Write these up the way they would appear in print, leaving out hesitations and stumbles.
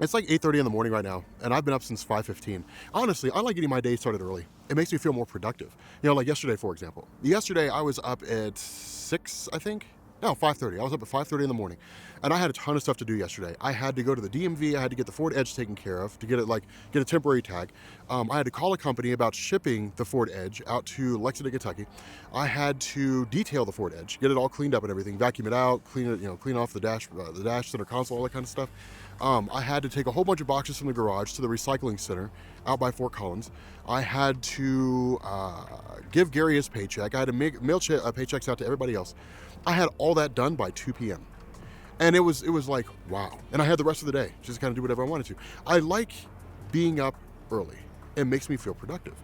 It's like 8:30 in the morning right now, and I've been up since 5:15. Honestly, I like getting my day started early. It makes me feel more productive. Like yesterday, for example. Yesterday, I was up at 6, I think. No, 5:30. I was up at 5:30 in the morning, and I had a ton of stuff to do yesterday. I had to go to the DMV. I had to get the Ford Edge taken care of to get it get a temporary tag. I had to call a company about shipping the Ford Edge out to Lexington, Kentucky. I had to detail the Ford Edge, get it all cleaned up and everything, vacuum it out, clean it, clean off the dash, center console, all that kind of stuff. I had to take a whole bunch of boxes from the garage to the recycling center out by Fort Collins. I had to give Gary his paycheck. I had to mail paychecks out to everybody else. I had all that done by 2 p.m. And it was like, wow. And I had the rest of the day just kind of do whatever I wanted to. I like being up early. It makes me feel productive.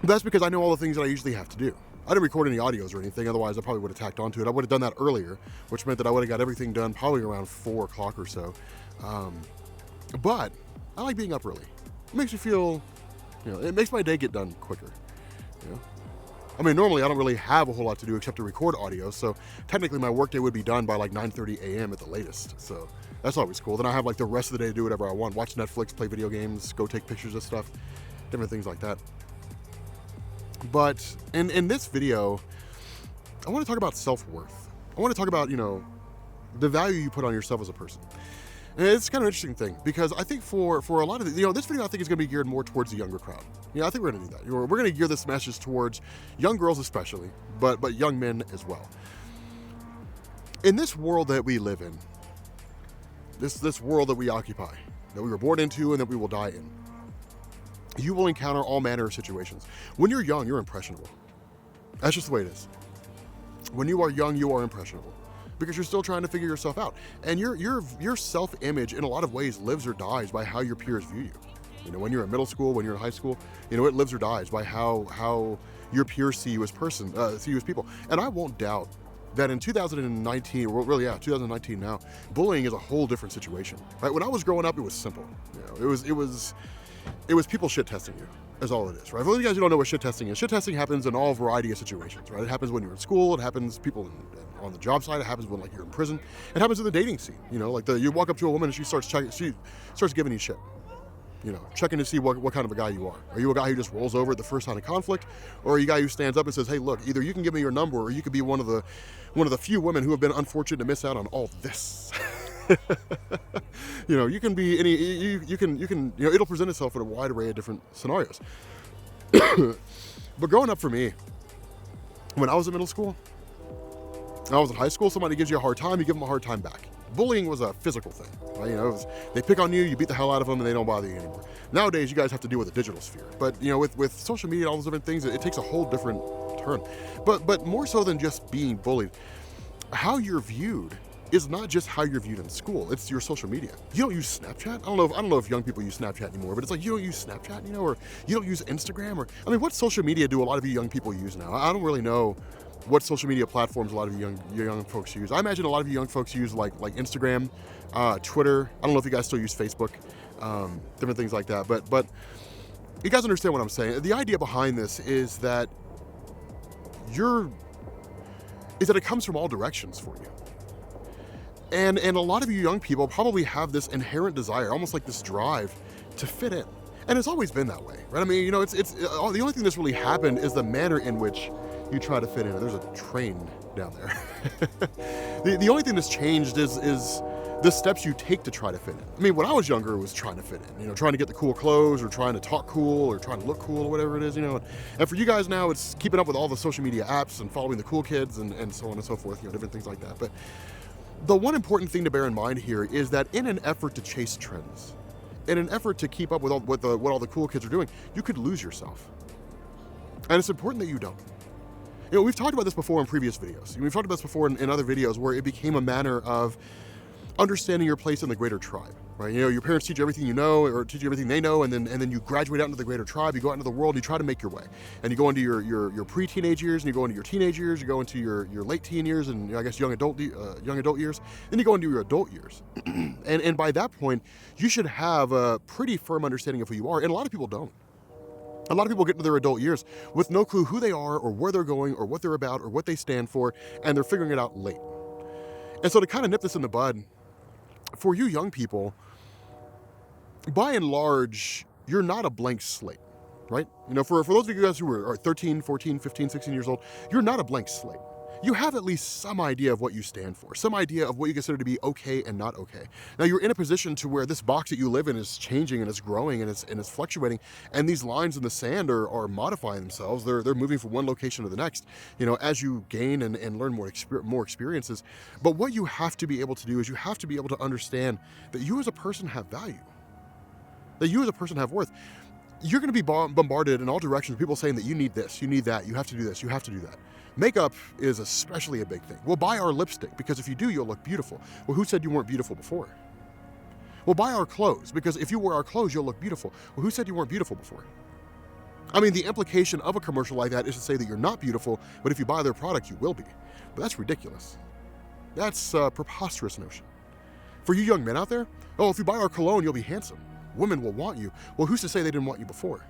That's because I know all the things that I usually have to do. I didn't record any audios or anything, otherwise I probably would have tacked onto it. I would have done that earlier, which meant that I would have got everything done probably around 4 o'clock or so. But I like being up early. It makes me feel, it makes my day get done quicker. You know? I mean, normally I don't really have a whole lot to do except to record audio, so technically my workday would be done by like 9:30 a.m. at the latest. So that's always cool. Then I have like the rest of the day to do whatever I want. Watch Netflix, play video games, go take pictures of stuff, different things like that. But in this video, I want to talk about self-worth. I want to talk about, the value you put on yourself as a person. And it's kind of an interesting thing because I think for a lot of this video I think is going to be geared more towards the younger crowd. I think we're going to do that. We're going to gear this message towards young girls especially, but young men as well. In this world that we live in, this world that we occupy, that we were born into and that we will die in, you will encounter all manner of situations. When you're young, you're impressionable. That's just the way it is. When you are young, you are impressionable because you're still trying to figure yourself out. And your self-image in a lot of ways lives or dies by how your peers view you. When you're in middle school, when you're in high school, it lives or dies by how your peers see you as people. And I won't doubt that in 2019, well, really, 2019 now, bullying is a whole different situation, right? When I was growing up, it was simple. It was people shit testing you. That's all it is, right? For you guys who don't know what shit testing is, shit testing happens in all variety of situations, right? It happens when you're in school, it happens on the job site, it happens when you're in prison, it happens in the dating scene. You walk up to a woman and she starts giving you shit. Checking to see what kind of a guy you are. Are you a guy who just rolls over at the first sign of conflict, or are you a guy who stands up and says, "Hey, look, either you can give me your number, or you could be one of the few women who have been unfortunate to miss out on all this." You can be any. You can. It'll present itself in a wide array of different scenarios. But growing up for me, when I was in middle school, I was in high school. Somebody gives you a hard time, you give them a hard time back. Bullying was a physical thing, right? They pick on you, you beat the hell out of them, and they don't bother you anymore. Nowadays, you guys have to deal with the digital sphere, but with social media and all those different things, it takes a whole different turn. But more so than just being bullied, how you're viewed is not just how you're viewed in school. It's your social media. You don't use Snapchat. I don't know if young people use Snapchat anymore, but it's like you don't use Snapchat, or you don't use Instagram, what social media do a lot of you young people use now? I don't really know what social media platforms a lot of you young folks use. I imagine a lot of you young folks use like Instagram, Twitter. I don't know if you guys still use Facebook, different things like that. But you guys understand what I'm saying. The idea behind this is that it comes from all directions for you. And a lot of you young people probably have this inherent desire, almost like this drive to fit in. And it's always been that way, right? It's the only thing that's really happened is the manner in which you try to fit in. There's a train down there. the only thing that's changed is the steps you take to try to fit in. When I was younger, it was trying to fit in, trying to get the cool clothes or trying to talk cool or trying to look cool or whatever it is, And for you guys now, it's keeping up with all the social media apps and following the cool kids and so on and so forth, different things like that. But the one important thing to bear in mind here is that in an effort to chase trends, in an effort to keep up with what all the cool kids are doing, you could lose yourself. And it's important that you don't. We've talked about this before in previous videos. We've talked about this before in other videos where it became a matter of understanding your place in the greater tribe, right? Your parents teach you everything you know or teach you everything they know, and then you graduate out into the greater tribe, you go out into the world, and you try to make your way. And you go into your pre-teenage years, and you go into your teenage years, you go into your late teen years, and I guess young adult years, then you go into your adult years. and by that point, you should have a pretty firm understanding of who you are, and a lot of people don't. A lot of people get into their adult years with no clue who they are or where they're going or what they're about or what they stand for, and they're figuring it out late. And so to kind of nip this in the bud, for you young people, by and large, you're not a blank slate, right? For those of you guys who are 13, 14, 15, 16 years old, you're not a blank slate. You have at least some idea of what you stand for, some idea of what you consider to be okay and not okay. Now you're in a position to where this box that you live in is changing and it's growing and it's fluctuating, and these lines in the sand are modifying themselves. They're moving from one location to the next, as you gain and learn more experiences. But what you have to be able to do is you have to be able to understand that you as a person have value, that you as a person have worth. You're going to be bombarded in all directions, people saying that you need this, you need that, you have to do this, you have to do that. Makeup is especially a big thing. We'll buy our lipstick because if you do, you'll look beautiful. Well, who said you weren't beautiful before? We'll buy our clothes because if you wear our clothes, you'll look beautiful. Well, who said you weren't beautiful before? I mean, the implication of a commercial like that is to say that you're not beautiful, but if you buy their product, you will be. But that's ridiculous. That's a preposterous notion. For you young men out there, if you buy our cologne, you'll be handsome. Women will want you. Well, who's to say they didn't want you before?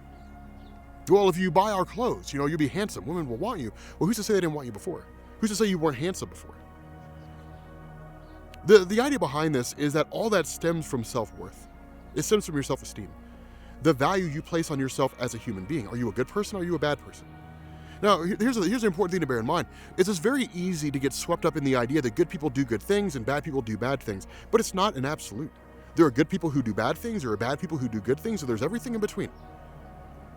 Well, if you buy our clothes, you'll be handsome. Women will want you. Well, who's to say they didn't want you before? Who's to say you weren't handsome before? The idea behind this is that all that stems from self-worth. It stems from your self-esteem. The value you place on yourself as a human being. Are you a good person? Are you a bad person? Now, here's the important thing to bear in mind. It's very easy to get swept up in the idea that good people do good things and bad people do bad things, but it's not an absolute. There are good people who do bad things, there are bad people who do good things, so there's everything in between.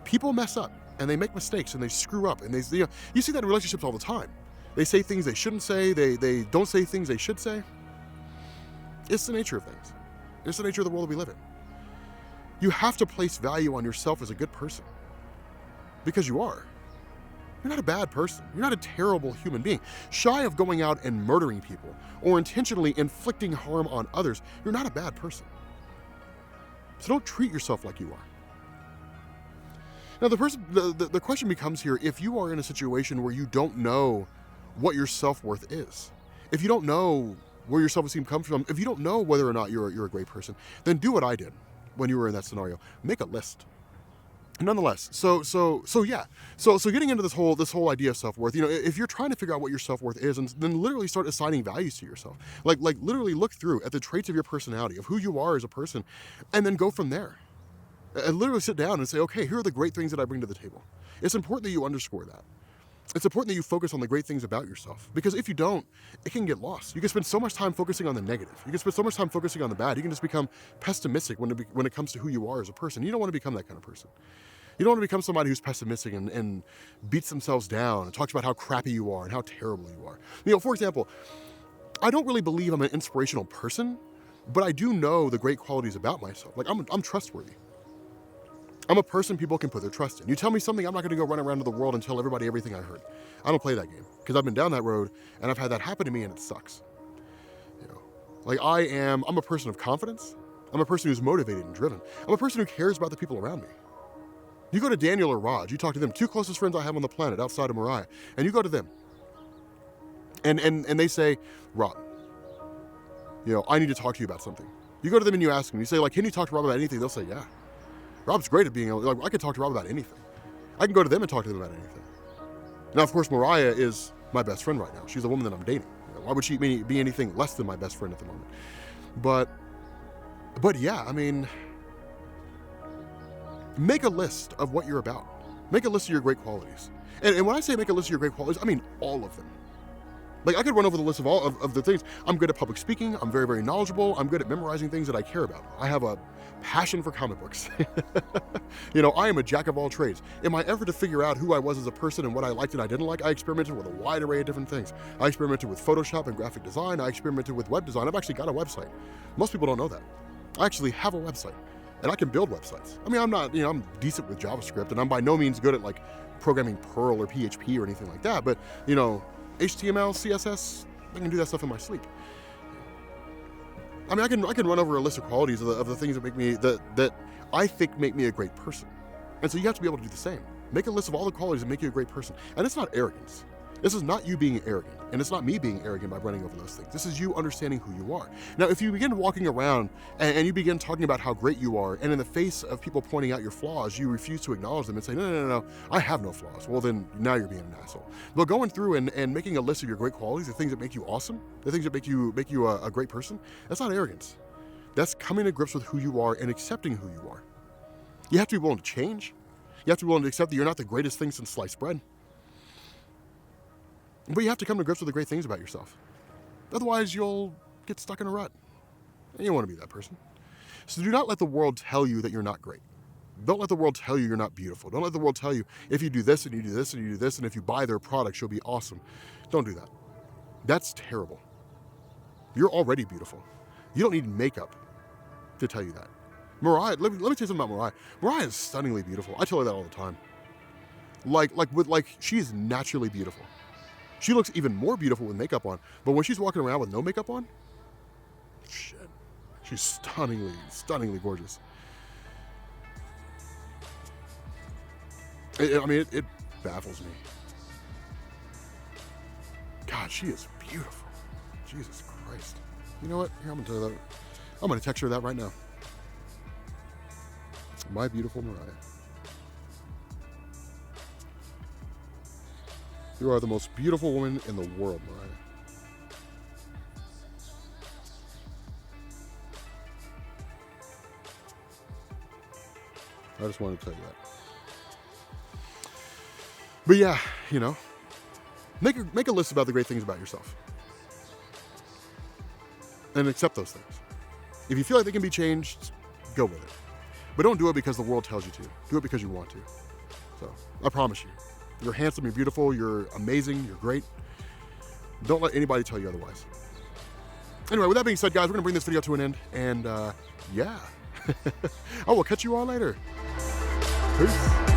People mess up and they make mistakes and they screw up, and you see that in relationships all the time. They say things they shouldn't say, they don't say things they should say. It's the nature of things. It's the nature of the world we live in. You have to place value on yourself as a good person, because you are. You're not a bad person. You're not a terrible human being. Shy of going out and murdering people or intentionally inflicting harm on others, you're not a bad person. So don't treat yourself like you are. Now, the question becomes here, if you are in a situation where you don't know what your self-worth is, if you don't know where your self-esteem comes from, if you don't know whether or not you're a great person, then do what I did when you were in that scenario. Make a list. Nonetheless, so getting into this whole idea of self-worth, if you're trying to figure out what your self-worth is, and then literally start assigning values to yourself, like literally look through at the traits of your personality, of who you are as a person, and then go from there. And literally sit down and say, okay, here are the great things that I bring to the table. It's important that you underscore that. It's important that you focus on the great things about yourself, because if you don't, it can get lost. You can spend so much time focusing on the negative. You can spend so much time focusing on the bad. You can just become pessimistic when it comes to who you are as a person. You don't want to become that kind of person. You don't want to become somebody who's pessimistic and beats themselves down and talks about how crappy you are and how terrible you are. For example, I don't really believe I'm an inspirational person, but I do know the great qualities about myself. Like I'm trustworthy. I'm a person people can put their trust in. You tell me something, I'm not going to go run around to the world and tell everybody everything I heard. I don't play that game, because I've been down that road and I've had that happen to me and it sucks. I'm a person of confidence. I'm a person who's motivated and driven. I'm a person who cares about the people around me. You go to Daniel or Raj, you talk to them, two closest friends I have on the planet outside of Mariah, and you go to them and they say, Rob, I need to talk to you about something. You go to them and you ask them, you say, can you talk to Rob about anything? They'll say, yeah. Rob's great at being able, I can talk to Rob about anything. I can go to them and talk to them about anything. Now, of course, Mariah is my best friend right now. She's the woman that I'm dating. Why would she be anything less than my best friend at the moment? But yeah, make a list of what you're about. Make a list of your great qualities. And when I say make a list of your great qualities, I mean all of them. I could run over the list of all of the things. I'm good at public speaking. I'm very, very knowledgeable. I'm good at memorizing things that I care about. I have a passion for comic books. I am a jack of all trades. In my effort to figure out who I was as a person and what I liked and I didn't like, I experimented with a wide array of different things. I experimented with Photoshop and graphic design. I experimented with web design. I've actually got a website. Most people don't know that. I actually have a website, and I can build websites. I'm not, I'm decent with JavaScript, and I'm by no means good at programming Perl or PHP or anything like that, but HTML, CSS, I can do that stuff in my sleep. I can run over a list of qualities of the things that make me that I think make me a great person. And so you have to be able to do the same. Make a list of all the qualities that make you a great person. And it's not arrogance. This is not you being arrogant, and it's not me being arrogant by running over those things. This is you understanding who you are. Now, if you begin walking around and you begin talking about how great you are, and in the face of people pointing out your flaws, you refuse to acknowledge them and say, no, I have no flaws. Well, then now you're being an asshole. But going through and making a list of your great qualities, the things that make you awesome, the things that make you a great person, that's not arrogance. That's coming to grips with who you are and accepting who you are. You have to be willing to change. You have to be willing to accept that you're not the greatest thing since sliced bread. But you have to come to grips with the great things about yourself. Otherwise, you'll get stuck in a rut. And you don't want to be that person. So do not let the world tell you that you're not great. Don't let the world tell you you're not beautiful. Don't let the world tell you if you do this and you do this and you do this and if you buy their products, you'll be awesome. Don't do that. That's terrible. You're already beautiful. You don't need makeup to tell you that. Mariah, let me tell you something about Mariah. Mariah is stunningly beautiful. I tell her that all the time. She is naturally beautiful. She looks even more beautiful with makeup on. But when she's walking around with no makeup on, shit, she's stunningly gorgeous. It baffles me. God, she is beautiful. Jesus Christ. You know what? Here, I'm gonna tell her that. I'm gonna text her that right now. My beautiful Mariah. You are the most beautiful woman in the world, Mariah. I just wanted to tell you that. But yeah, make a list about the great things about yourself. And accept those things. If you feel like they can be changed, go with it. But don't do it because the world tells you to. Do it because you want to. So, I promise you. You're handsome, you're beautiful, you're amazing, you're great. Don't let anybody tell you otherwise. Anyway, with that being said, guys, we're going to bring this video to an end. And, yeah. I will catch you all later. Peace.